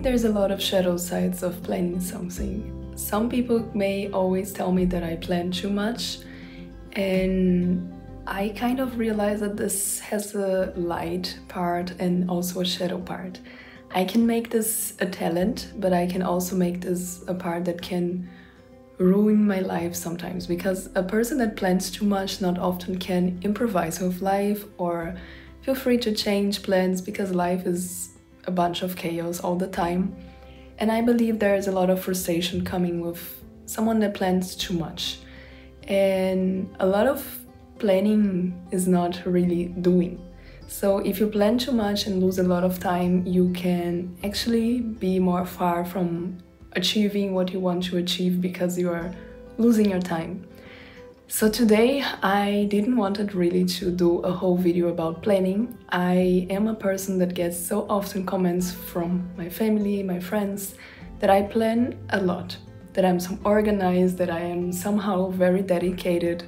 there's a lot of shadow sides of planning something. Some people may always tell me that I plan too much, and I kind of realize that this has a light part and also a shadow part. I can make this a talent, but I can also make this a part that can ruin my life sometimes, because a person that plans too much not often can improvise with life or feel free to change plans, because life is a bunch of chaos all the time. And I believe there is a lot of frustration coming with someone that plans too much. And a lot of planning is not really doing. So if you plan too much and lose a lot of time, you can actually be more far from achieving what you want to achieve because you are losing your time. So today I didn't want it really to do a whole video about planning. I am a person that gets so often comments from my family, my friends, that I plan a lot, that I'm so organized, that I am somehow very dedicated,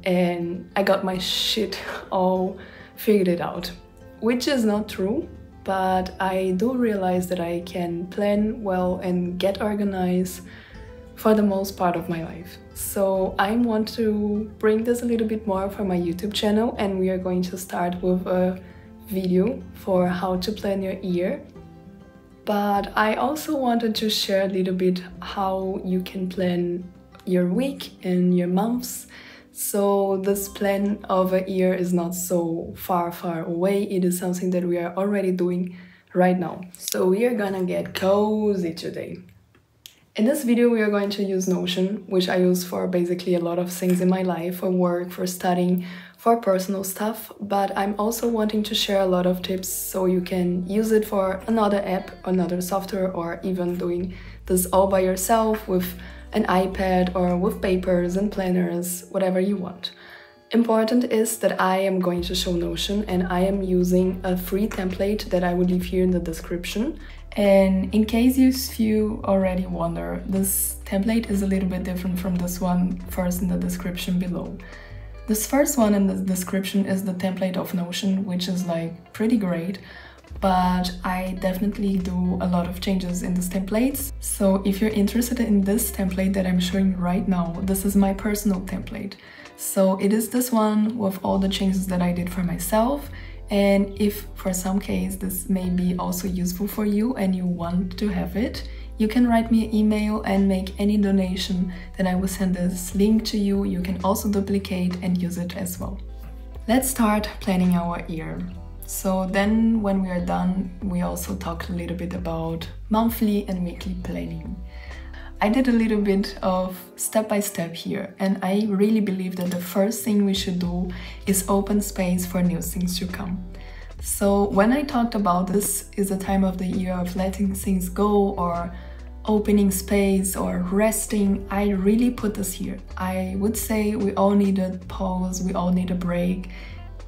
and I got my shit all figured it out, which is not true. But I do realize that I can plan well and get organized for the most part of my life. So I want to bring this a little bit more for my YouTube channel, and we are going to start with a video for how to plan your year. But I also wanted to share a little bit how you can plan your week and your months. So this plan of a year is not so far away. It is something that we are already doing right now. So we are gonna get cozy today. In this video we are going to use Notion, which I use for basically a lot of things in my life, for work, for studying, for personal stuff. But I'm also wanting to share a lot of tips so you can use it for another app, another software, or even doing this all by yourself with an iPad or with papers and planners, whatever you want. Important is that I am going to show Notion, and I am using a free template that I will leave here in the description. And in case you already wonder, this template is a little bit different from this one first in the description below. This first one in the description is the template of Notion, which is like pretty great. But I definitely do a lot of changes in these templates. So if you're interested in this template that I'm showing you right now, this is my personal template. So it is this one with all the changes that I did for myself. And if for some case this may be also useful for you and you want to have it, you can write me an email and make any donation, then I will send this link to you. You can also duplicate and use it as well. Let's start planning our year. So then when we are done, we also talked a little bit about monthly and weekly planning. I did a little bit of step-by-step here, and I really believe that the first thing we should do is open space for new things to come. So when I talked about this is a time of the year of letting things go or opening space or resting, I really put this here. I would say we all need a pause, we all need a break.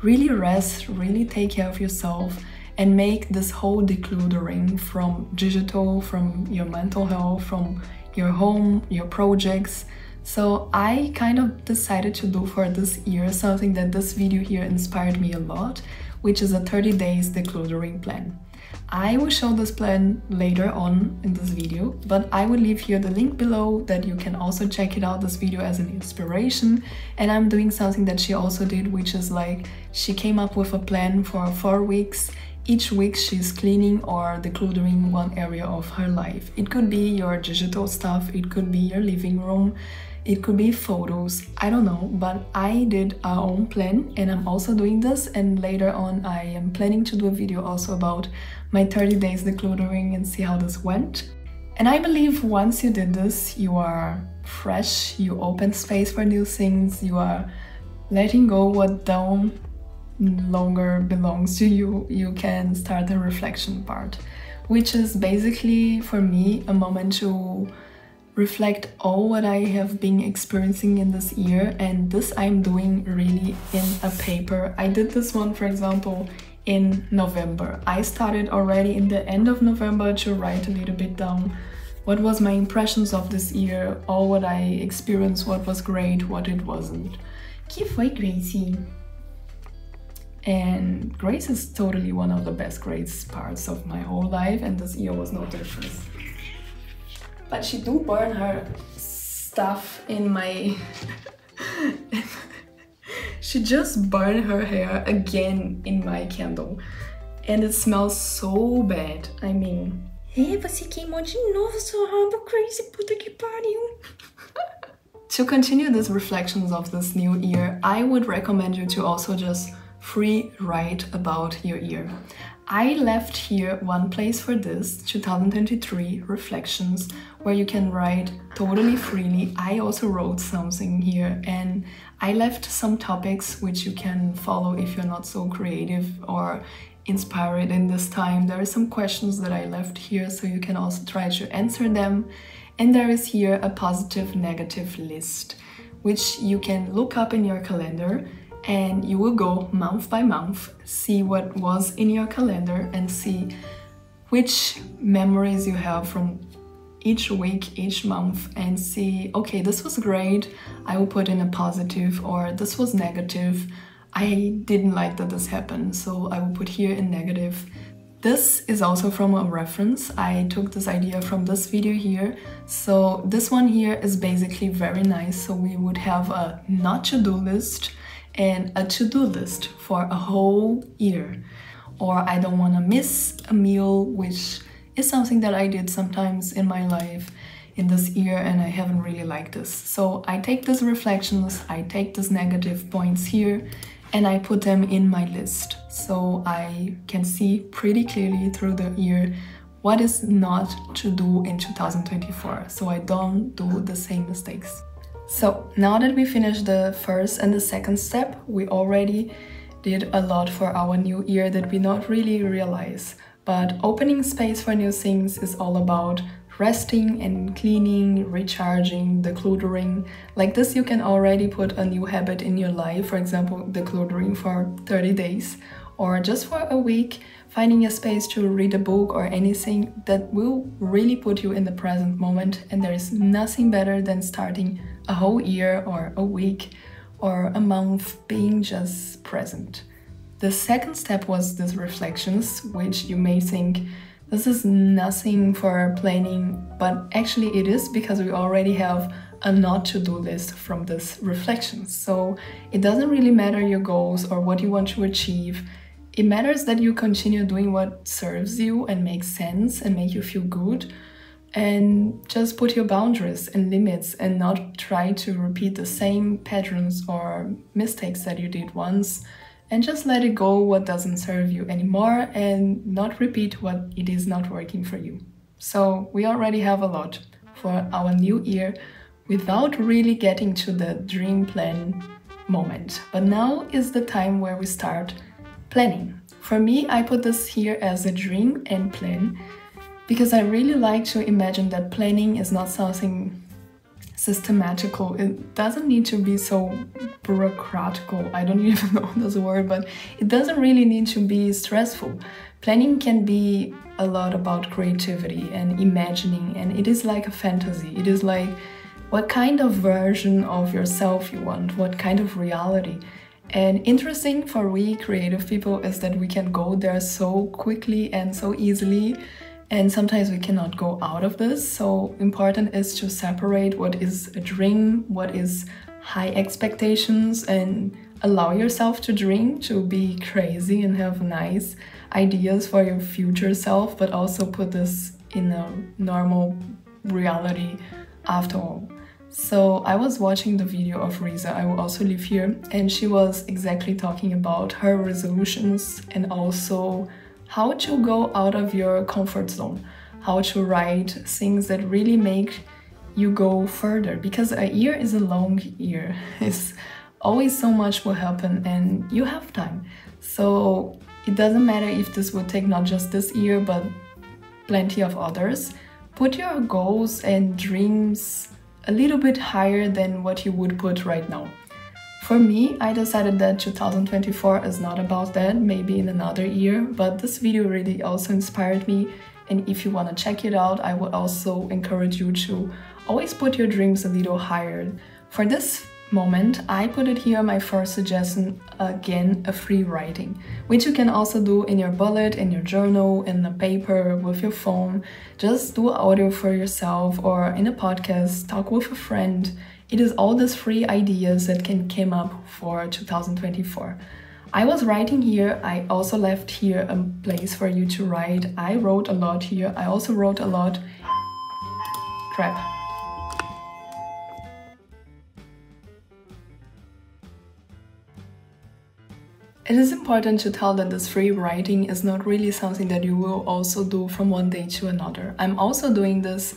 Really rest, really take care of yourself, and make this whole decluttering from digital, from your mental health, from your home, your projects. So I kind of decided to do for this year something that this video here inspired me a lot, which is a 30 days decluttering plan. I will show this plan later on in this video, but I will leave here the link below that you can also check it out, this video, as an inspiration. And I'm doing something that she also did, which is like she came up with a plan for 4 weeks. Each week she's cleaning or decluttering one area of her life. It could be your digital stuff, it could be your living room, it could be photos, I don't know, but I did our own plan and I'm also doing this, and later on I am planning to do a video also about my 30 days decluttering and see how this went. And I believe once you did this, you are fresh, you open space for new things, you are letting go what no longer belongs to you. You can start the reflection part, which is basically for me a moment to reflect all what I have been experiencing in this year, and this I'm doing really in a paper. I did this one, for example, in November. I started already in the end of November to write a little bit down what was my impressions of this year, all what I experienced, what was great, what it wasn't. Que foi, Gracie? And grades is totally one of the best grades parts of my whole life, and this year was no different. But she do burn her stuff in my... She just burned her hair again in my candle. And it smells so bad. I mean... você queimou de novo sua rabo, crazy, puta que pariu. To continue these reflections of this new year, I would recommend you to also just free write about your year. I left here one place for this, 2023 reflections, where you can write totally freely. I also wrote something here, and I left some topics which you can follow if you're not so creative or inspired in this time. There are some questions that I left here, so you can also try to answer them. And there is here a positive negative list, which you can look up in your calendar, and you will go month by month, see what was in your calendar and see which memories you have from each week, each month, and see, okay, this was great, I will put in a positive, or this was negative, I didn't like that this happened, so I will put here in negative. This is also from a reference. I took this idea from this video here. So this one here is basically very nice. So we would have a not to-do list and a to-do list for a whole year. Or I don't want to miss a meal, which is something that I did sometimes in my life in this year, and I haven't really liked this. So I take these reflections, I take these negative points here, and I put them in my list. So I can see pretty clearly through the year what is not to do in 2024, so I don't do the same mistakes. So now that we finished the first and the second step, we already did a lot for our new year that we not really realize. But opening space for new things is all about resting and cleaning, recharging, decluttering. Like this, you can already put a new habit in your life, for example, decluttering for 30 days, or just for a week, finding a space to read a book or anything that will really put you in the present moment. And there is nothing better than starting a whole year or a week or a month being just present. The second step was these reflections, which you may think this is nothing for planning, but actually it is, because we already have a not to-do list from this reflections. So it doesn't really matter your goals or what you want to achieve. It matters that you continue doing what serves you and makes sense and make you feel good, and just put your boundaries and limits and not try to repeat the same patterns or mistakes that you did once, and just let it go what doesn't serve you anymore and not repeat what it is not working for you. So we already have a lot for our new year without really getting to the dream plan moment. But now is the time where we start planning. For me, I put this here as a dream and plan, because I really like to imagine that planning is not something systematical. It doesn't need to be so bureaucratical. I don't even know this word, but it doesn't really need to be stressful. Planning can be a lot about creativity and imagining, and it is like a fantasy. It is like what kind of version of yourself you want, what kind of reality. And interesting for we creative people is that we can go there so quickly and so easily, and sometimes we cannot go out of this. So important is to separate what is a dream, what is high expectations, and allow yourself to dream, to be crazy and have nice ideas for your future self, but also put this in a normal reality after all. So I was watching the video of Riza, I will also leave here, and she was exactly talking about her resolutions and also how to go out of your comfort zone, how to write things that really make you go further, because a year is a long year. It's always so much will happen and you have time. So it doesn't matter if this would take not just this year, but plenty of others. Put your goals and dreams a little bit higher than what you would put right now. For me, I decided that 2024 is not about that, maybe in another year, but this video really also inspired me, and if you want to check it out, I would also encourage you to always put your dreams a little higher. For this moment, I put it here, my first suggestion, again, a free writing, which you can also do in your bullet, in your journal, in a paper, with your phone. Just do audio for yourself or in a podcast, talk with a friend. It is all these free ideas that can come up for 2024. I was writing here. I also left here a place for you to write. I wrote a lot here. I also wrote a lot. Crap. It is important to tell that this free writing is not really something that you will also do from one day to another. I'm also doing this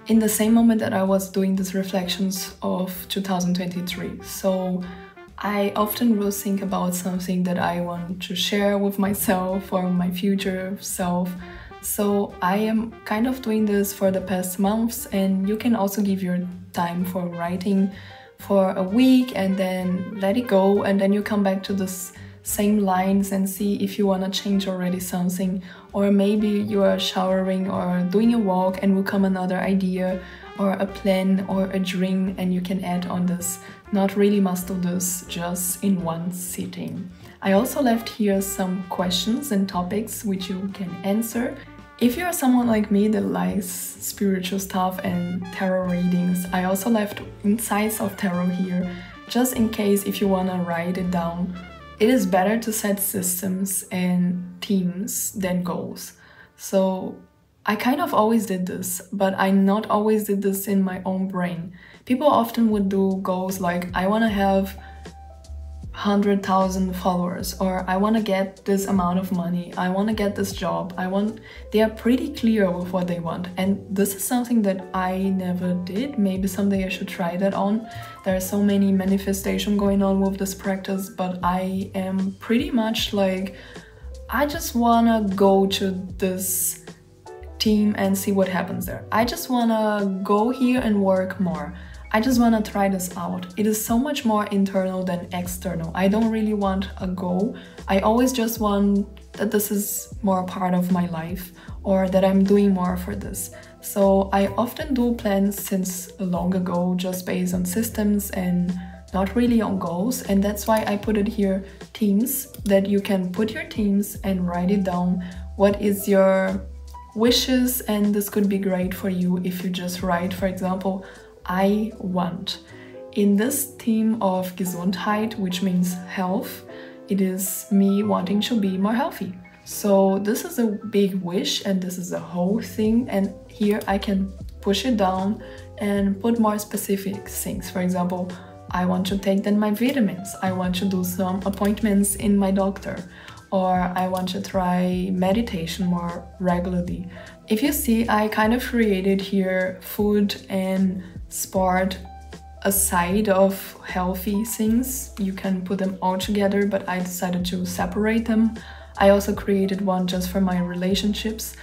in the same moment that I was doing these reflections of 2023. So I often will think about something that I want to share with myself or my future self. So I am kind of doing this for the past months, and you can also give your time for writing for a week and then let it go, and then you come back to the same lines and see if you want to change already something, or maybe you are showering or doing a walk and will come another idea or a plan or a dream, and you can add on this. Not really must do this just in one sitting. I also left here some questions and topics which you can answer. If you're someone like me that likes spiritual stuff and tarot readings, I also left insights of tarot here, just in case if you want to write it down. It is better to set systems and themes than goals. So I kind of always did this, but I not always did this in my own brain. People often would do goals like, I want to have 100,000 followers, or I want to get this amount of money, I want to get this job, they are pretty clear with what they want. And this is something that I never did. Maybe someday I should try that on. There are so many manifestation going on with this practice, but I am pretty much like, I just want to go to this team and see what happens there. I just want to go here and work more. I just want to try this out. It is so much more internal than external. I don't really want a goal. I always just want that this is more a part of my life, or that I'm doing more for this. So I often do plans since long ago, just based on systems and not really on goals. And that's why I put it here, themes, that you can put your themes and write it down. What is your wishes? And this could be great for you if you just write, for example, I want. In this theme of Gesundheit, which means health, it is me wanting to be more healthy. So this is a big wish, and this is a whole thing, and here I can push it down and put more specific things. For example, I want to take then my vitamins, I want to do some appointments in my doctor, or I want to try meditation more regularly. If you see, I kind of created here food and sport aside of healthy things. You can put them all together, but I decided to separate them. I also created one just for my relationships.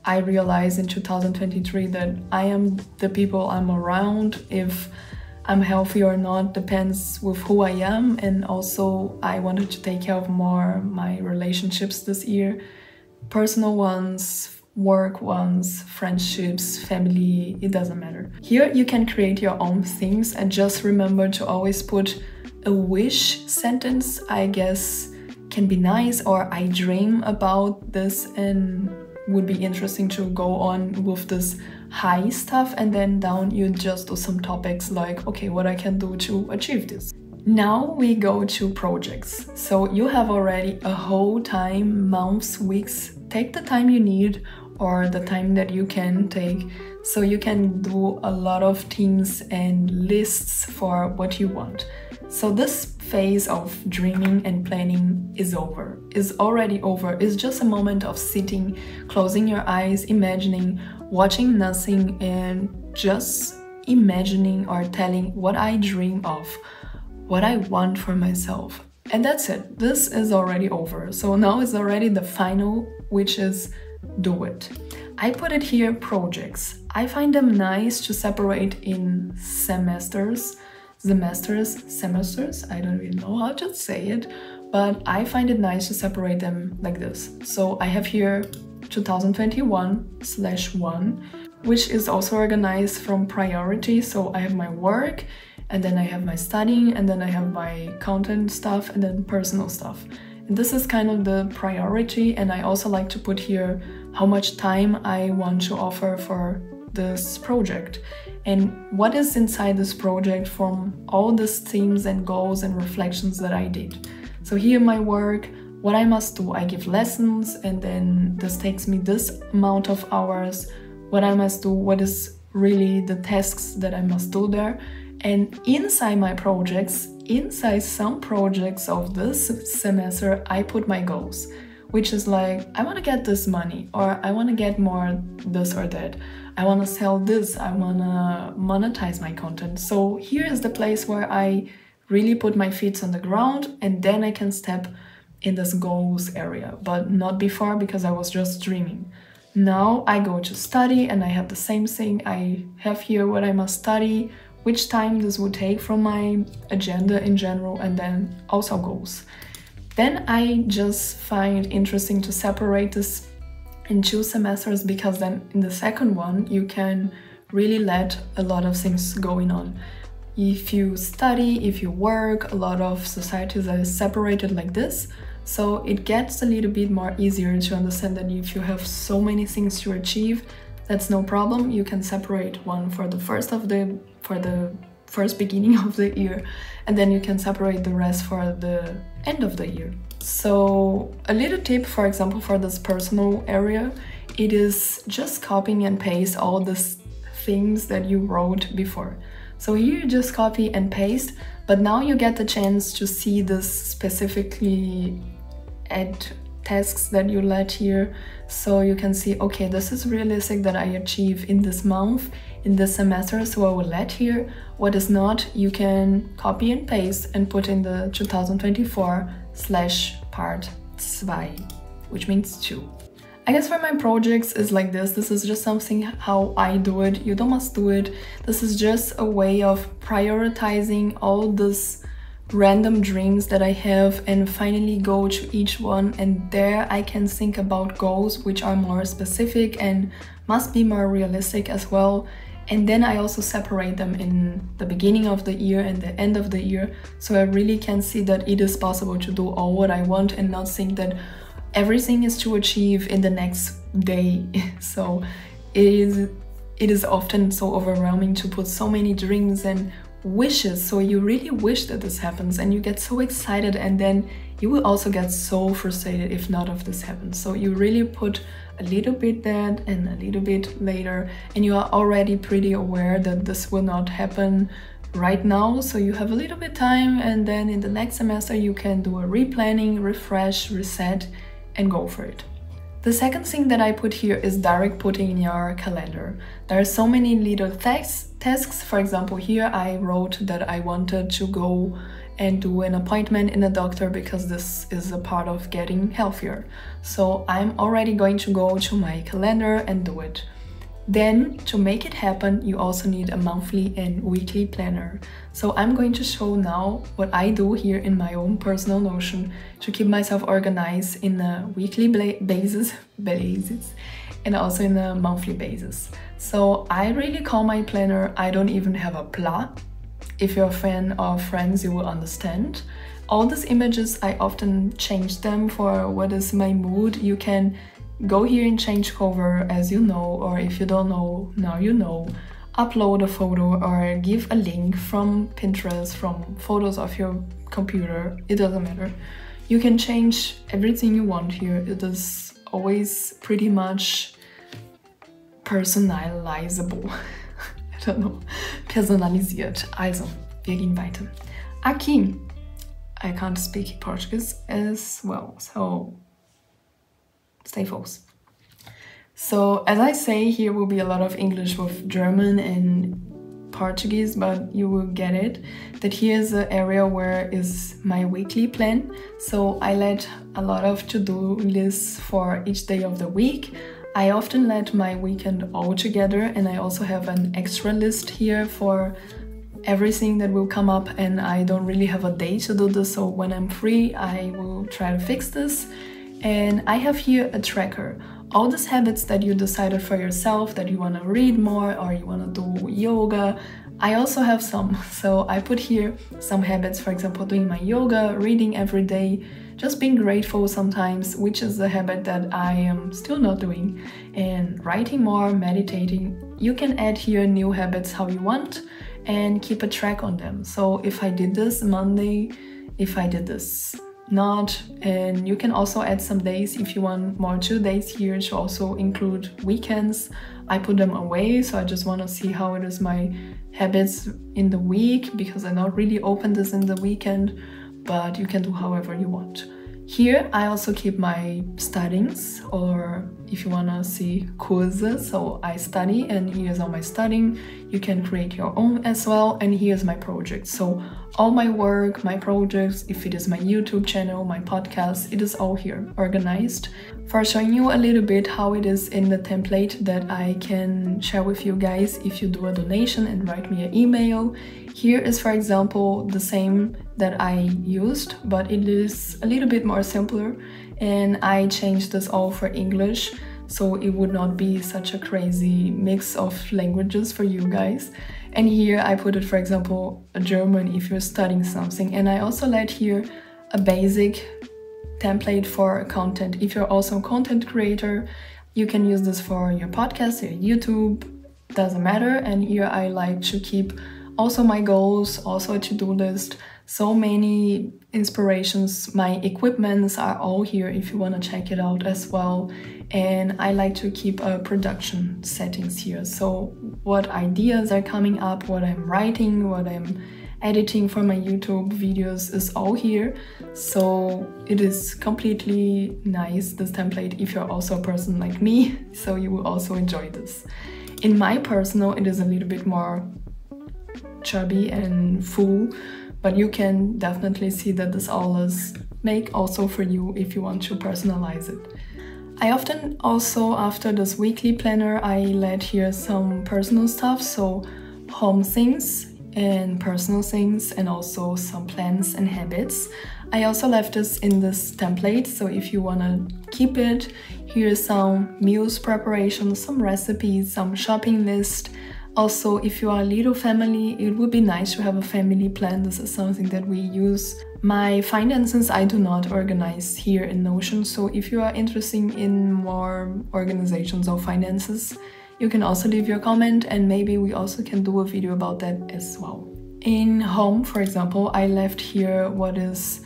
I realized in 2023 that I am the people I'm around. If I'm healthy or not depends with who I am, and also I wanted to take care of more my relationships this year. Personal ones, work ones, friendships, family, it doesn't matter. Here you can create your own things, and just remember to always put a wish sentence, I guess, can be nice, or I dream about this, and would be interesting to go on with this high stuff, and then down you just do some topics like, okay, what I can do to achieve this. Now we go to projects. So you have already a whole time, months, weeks. Take the time you need, or the time that you can take, so you can do a lot of themes and lists for what you want. So this phase of dreaming and planning is over, is already over. It's just a moment of sitting, closing your eyes, imagining, watching nothing, and just imagining or telling what I dream of, what I want for myself. And that's it. This is already over. So now is already the final, which is do it. I put it here, projects. I find them nice to separate in semesters, I don't really know how to say it, but I find it nice to separate them like this. So I have here 2021/1, which is also organized from priority. So I have my work, and then I have my studying, and then I have my content stuff, and then personal stuff. And this is kind of the priority, and I also like to put here how much time I want to offer for this project and what is inside this project from all these themes and goals and reflections that I did. So here my work, what I must do, I give lessons, and then this takes me this amount of hours, what I must do, what is really the tasks that I must do there. And inside my projects, inside some projects of this semester, I put my goals, which is like, I want to get this money, or I want to get more this or that. I want to sell this, I want to monetize my content. So here is the place where I really put my feet on the ground, and then I can step in this goals area, but not before, because I was just dreaming. Now I go to study, and I have the same thing. I have here what I must study, which time this would take from my agenda in general, and then also goals. Then I just find interesting to separate this in 2 semesters, because then in the second one you can really let a lot of things going on. If you study, if you work, a lot of societies are separated like this, so it gets a little bit more easier to understand that if you have so many things to achieve, that's no problem. You can separate one for the first beginning of the year, and then you can separate the rest for the end of the year. So a little tip, for example, for this personal area, it is just copying and paste all these things that you wrote before. So here you just copy and paste, but now you get the chance to see this specifically add tasks that you let here, so you can see, okay, this is realistic that I achieve in this month, in this semester, so I will let here. What is not, you can copy and paste and put in the 2024/part 2, which means 2. I guess for my projects is like this. This is just something how I do it. You don't must do it. This is just a way of prioritizing all this random dreams that I have and finally go to each one, and there I can think about goals which are more specific and must be more realistic as well. And then I also separate them in the beginning of the year and the end of the year, so I really can see that it is possible to do all what I want and not think that everything is to achieve in the next day. So it is often so overwhelming to put so many dreams and wishes, so you really wish that this happens and you get so excited, and then you will also get so frustrated if none of this happens. So you really put a little bit that and a little bit later, and you are already pretty aware that this will not happen right now, so you have a little bit time, and then in the next semester you can do a replanning, refresh, reset, and go for it. The second thing that I put here is direct putting in your calendar. There are so many little tasks. For example, here I wrote that I wanted to go and do an appointment in a doctor because this is a part of getting healthier. So I'm already going to go to my calendar and do it. Then, to make it happen, you also need a monthly and weekly planner. So I'm going to show now what I do here in my own personal Notion to keep myself organized in a weekly basis and also in a monthly basis. So I really call my planner, I don't even have a pla. If you're a fan of Friends, you will understand. All these images, I often change them for what is my mood. You can go here and change cover, as you know, or if you don't know, now you know. Upload a photo or give a link from Pinterest, from photos of your computer, it doesn't matter. You can change everything you want here. It is always pretty much personalizable. I don't know. Personalisiert. Also, wir gehen weiter. Aqui, I can't speak Portuguese as well, so stay focused. So as I say, here will be a lot of English with German and Portuguese, but you will get it. That here is the area where is my weekly plan. So I let a lot of to-do lists for each day of the week. I often let my weekend all together, and I also have an extra list here for everything that will come up, and I don't really have a day to do this, so when I'm free I will try to fix this. And I have here a tracker. All these habits that you decided for yourself, that you want to read more or you want to do yoga, I also have some, so I put here some habits, for example, doing my yoga, reading every day, just being grateful sometimes, which is a habit that I am still not doing, and writing more, meditating. You can add here new habits how you want and keep a track on them. So if I did this Monday, if I did this not, and you can also add some days if you want more 2 days here to also include weekends. I put them away, so I just want to see how it is my habits in the week, because I not really open this in the weekend, but you can do however you want. Here I also keep my studyings, or if you wanna see courses, so I study and here's all my studying. You can create your own as well, and here's my projects. So all my work, my projects, if it is my YouTube channel, my podcast, it is all here organized. For showing you a little bit how it is in the template that I can share with you guys if you do a donation and write me an email. Here is, for example, the same that I used, but it is a little bit more simpler, and I changed this all for English, so it would not be such a crazy mix of languages for you guys. And here I put it, for example, a German if you're studying something, and I also let here a basic template for content. If you're also a content creator, you can use this for your podcast, your YouTube, doesn't matter. And here I like to keep also my goals, also a to-do list, so many inspirations. My equipments are all here if you want to check it out as well. And I like to keep production settings here. So what ideas are coming up, what I'm writing, what I'm editing for my YouTube videos is all here. So it is completely nice, this template, if you're also a person like me, so you will also enjoy this. In my personal, it is a little bit more chubby and full, but you can definitely see that this all is made also for you if you want to personalize it. I often also, after this weekly planner, I let here some personal stuff, so home things and personal things, and also some plans and habits. I also left this in this template, so if you want to keep it, here's some meals preparation, some recipes, some shopping list. Also, if you are a little family, it would be nice to have a family plan. This is something that we use. My finances I do not organize here in Notion, so if you are interested in more organizations of finances, you can also leave your comment, and maybe we also can do a video about that as well. In home, for example, I left here what is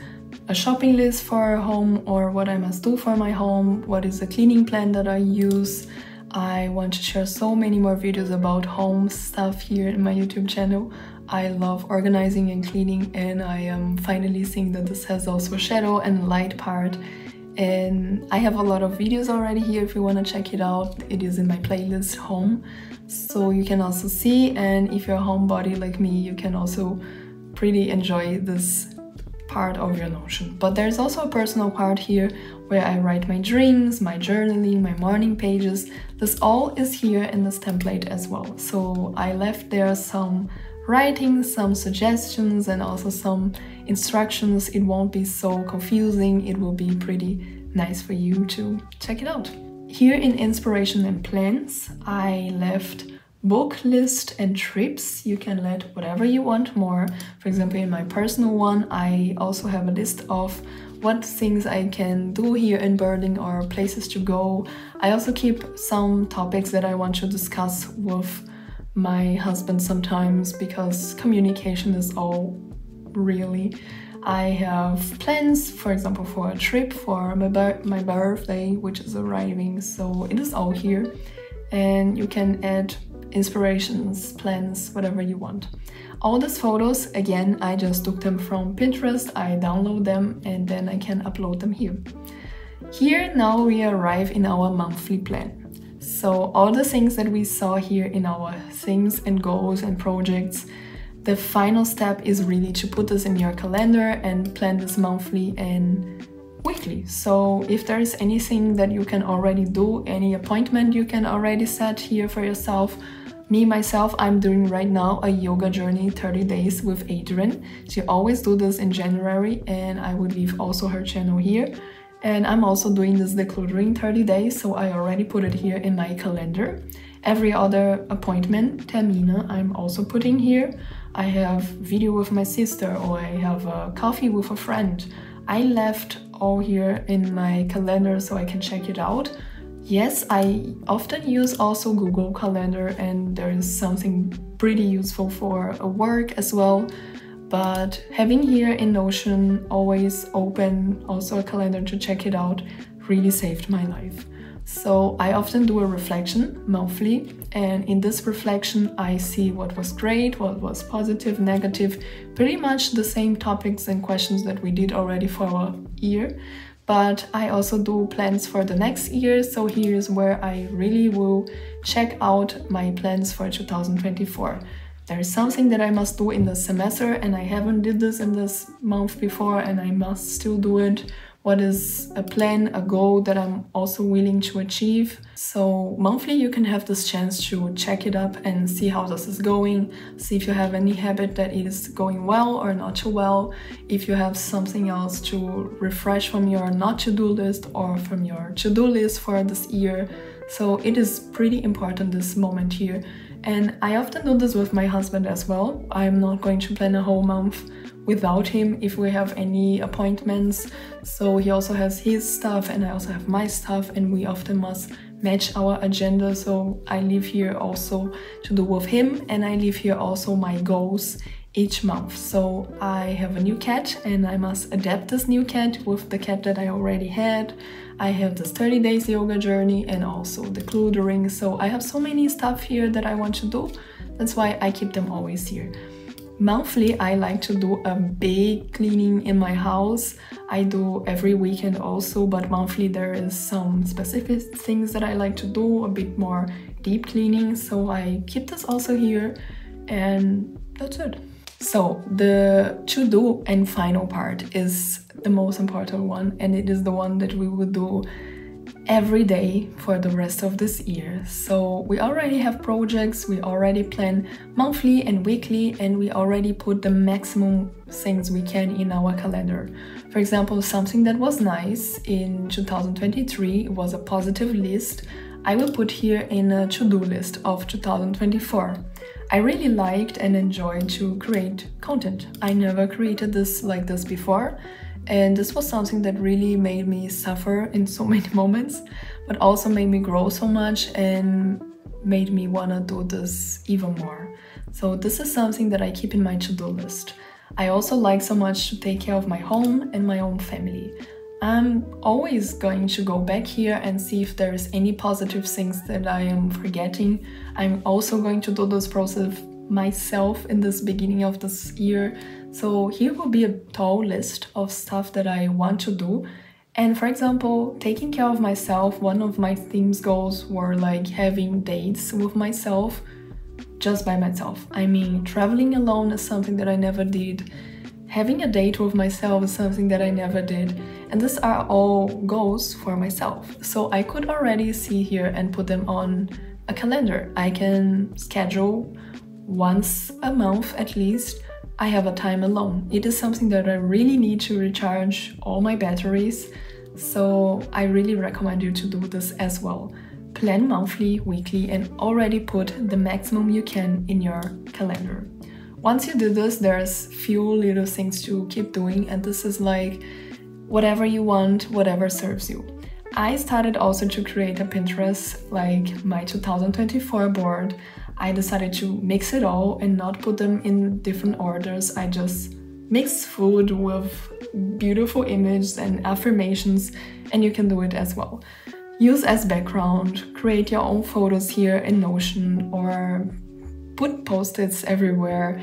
a shopping list for home, or what I must do for my home, what is a cleaning plan that I use. I want to share so many more videos about home stuff here in my YouTube channel. I love organizing and cleaning, and I am finally seeing that this has also a shadow and light part. And I have a lot of videos already here if you want to check it out. It is in my playlist home, so you can also see, and if you're a homebody like me, you can also pretty enjoy this part of your Notion. But there's also a personal part here where I write my dreams, my journaling, my morning pages. This all is here in this template as well. So I left there some writing, some suggestions, and also some instructions. It won't be so confusing. It will be pretty nice for you to check it out. Here in inspiration and plans, I left book list and trips. You can let whatever you want more. For example, in my personal one, I also have a list of what things I can do here in Berlin or places to go. I also keep some topics that I want to discuss with my husband sometimes, because communication is all really. I have plans, for example, for a trip for my birthday, which is arriving, so it is all here. And you can add inspirations, plans, whatever you want. All these photos, again, I just took them from Pinterest, I download them, and then I can upload them here. Here now we arrive in our monthly plan. So all the things that we saw here in our things and goals and projects, the final step is really to put this in your calendar and plan this monthly and weekly. So if there is anything that you can already do, any appointment you can already set here for yourself. Myself, I'm doing right now a yoga journey 30 days with Adrian. She always do this in January, and I will leave also her channel here. And I'm also doing this decluttering 30 days, so I already put it here in my calendar. Every other appointment, termine, I'm also putting here. I have video with my sister, or I have a coffee with a friend. I left all here in my calendar so I can check it out. Yes, I often use also Google Calendar, and there is something pretty useful for work as well. But having here in Notion always open also a calendar to check it out really saved my life. So I often do a reflection monthly, and in this reflection I see what was great, what was positive, negative, pretty much the same topics and questions that we did already for our year. But I also do plans for the next year, so here's where I really will check out my plans for 2024. There is something that I must do in the semester, and I haven't did this in this month before, and I must still do it. What is a plan, a goal that I'm also willing to achieve? So monthly you can have this chance to check it up and see how this is going, see if you have any habit that is going well or not too well, if you have something else to refresh from your not to-do list or from your to-do list for this year. So it is pretty important, this moment here. And I often do this with my husband as well. I'm not going to plan a whole month without him if we have any appointments. So he also has his stuff and I also have my stuff, and we often must match our agenda. So I leave here also to do with him, and I leave here also my goals each month. So I have a new cat and I must adapt this new cat with the cat that I already had. I have this 30 days yoga journey and also the decluttering. So I have so many stuff here that I want to do. That's why I keep them always here. Monthly, I like to do a big cleaning in my house. I do every weekend also, but monthly there is some specific things that I like to do, a bit more deep cleaning. So I keep this also here, and that's it. So the to-do and final part is the most important one, and it is the one that we will do every day for the rest of this year. So we already have projects, we already plan monthly and weekly, and we already put the maximum things we can in our calendar. For example, something that was nice in 2023 was a positive list. I will put here in a to-do list of 2024. I really liked and enjoyed to create content. I never created this like this before, and this was something that really made me suffer in so many moments, but also made me grow so much and made me wanna do this even more. So this is something that I keep in my to-do list. I also like so much to take care of my home and my own family. I'm always going to go back here and see if there is any positive things that I am forgetting. I'm also going to do this process myself in this beginning of this year. So here will be a tall list of stuff that I want to do. And for example, taking care of myself, one of my themes goals were like having dates with myself, just by myself. I mean, traveling alone is something that I never did. Having a date with myself is something that I never did. And these are all goals for myself. So I could already see here and put them on a calendar. I can schedule once a month at least. I have a time alone. It is something that I really need to recharge all my batteries. So I really recommend you to do this as well. Plan monthly, weekly, and already put the maximum you can in your calendar. Once you do this, there's few little things to keep doing, and this is like whatever you want, whatever serves you. I started also to create a Pinterest, like my 2024 board. I decided to mix it all and not put them in different orders. I just mix food with beautiful images and affirmations, and you can do it as well. Use as background, create your own photos here in Notion, or put post-its everywhere,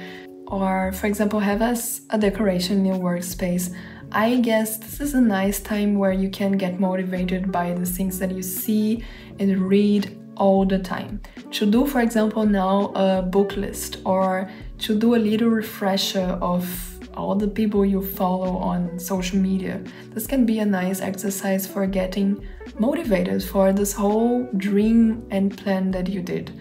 or for example have as a decoration in your workspace. I guess this is a nice time where you can get motivated by the things that you see and read all the time. To do, for example, now a book list, or to do a little refresher of all the people you follow on social media. This can be a nice exercise for getting motivated for this whole dream and plan that you did.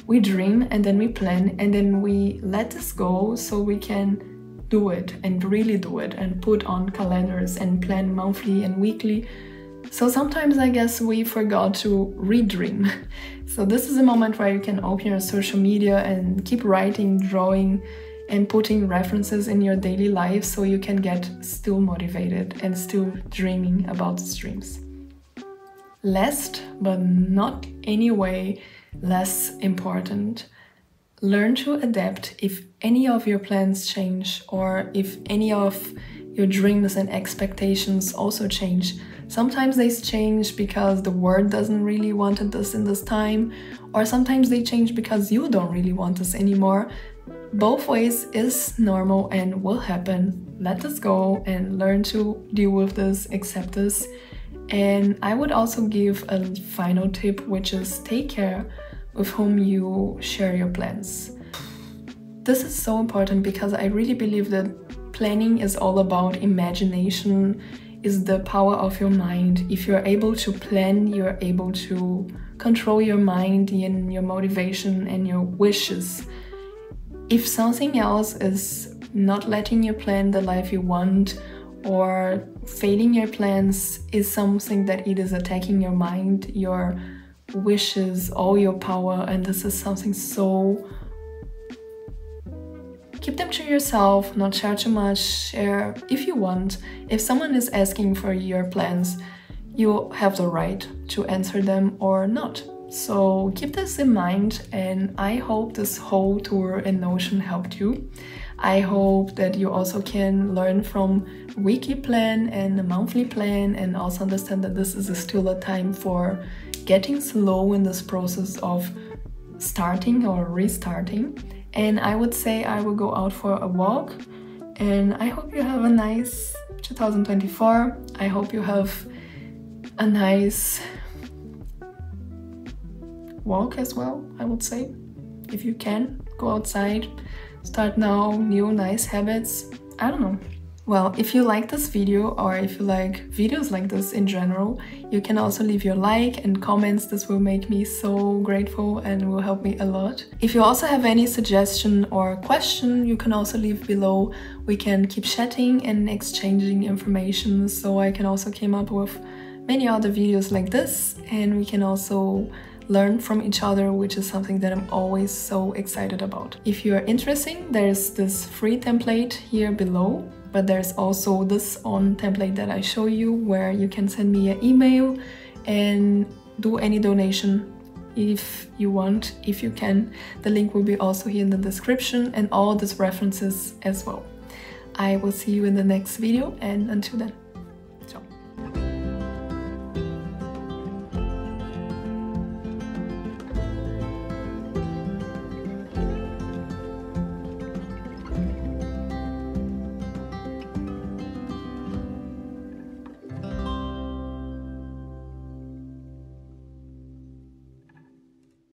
We dream and then we plan and then we let this go so we can do it and really do it and put on calendars and plan monthly and weekly So sometimes I guess we forgot to redream. So this is a moment where you can open your social media and keep writing, drawing, and putting references in your daily life so you can get still motivated and still dreaming about these dreams. Last, but not anyway less important, learn to adapt if any of your plans change or if any of your dreams and expectations also change. Sometimes they change because the world doesn't really want this in this time, or sometimes they change because you don't really want this anymore. Both ways is normal and will happen. Let this go and learn to deal with this, accept this. And I would also give a final tip, which is take care with whom you share your plans. This is so important because I really believe that planning is all about imagination, is the power of your mind. If you're able to plan, you're able to control your mind and your motivation and your wishes. If something else is not letting you plan the life you want, or failing your plans is something that it is attacking your mind, your wishes, all your power, and this is something so... Keep them to yourself, not share too much, share if you want. If someone is asking for your plans, you have the right to answer them or not. So keep this in mind, and I hope this whole tour in Notion helped you. I hope that you also can learn from weekly plan and a monthly plan, and also understand that this is still a time for getting slow in this process of starting or restarting. And I would say I will go out for a walk, and I hope you have a nice 2024. I hope you have a nice walk as well, I would say. If you can, go outside, start now new nice habits. I don't know. Well, if you like this video, or if you like videos like this in general, you can also leave your like and comments. This will make me so grateful and will help me a lot. If you also have any suggestion or question, you can also leave below. We can keep chatting and exchanging information, so I can also come up with many other videos like this, and we can also learn from each other, which is something that I'm always so excited about. If you are interested, there's this free template here below, but there's also this on template that I show you, where you can send me an email and do any donation if you want, if you can. The link will be also here in the description, and all these references as well. I will see you in the next video, and until then.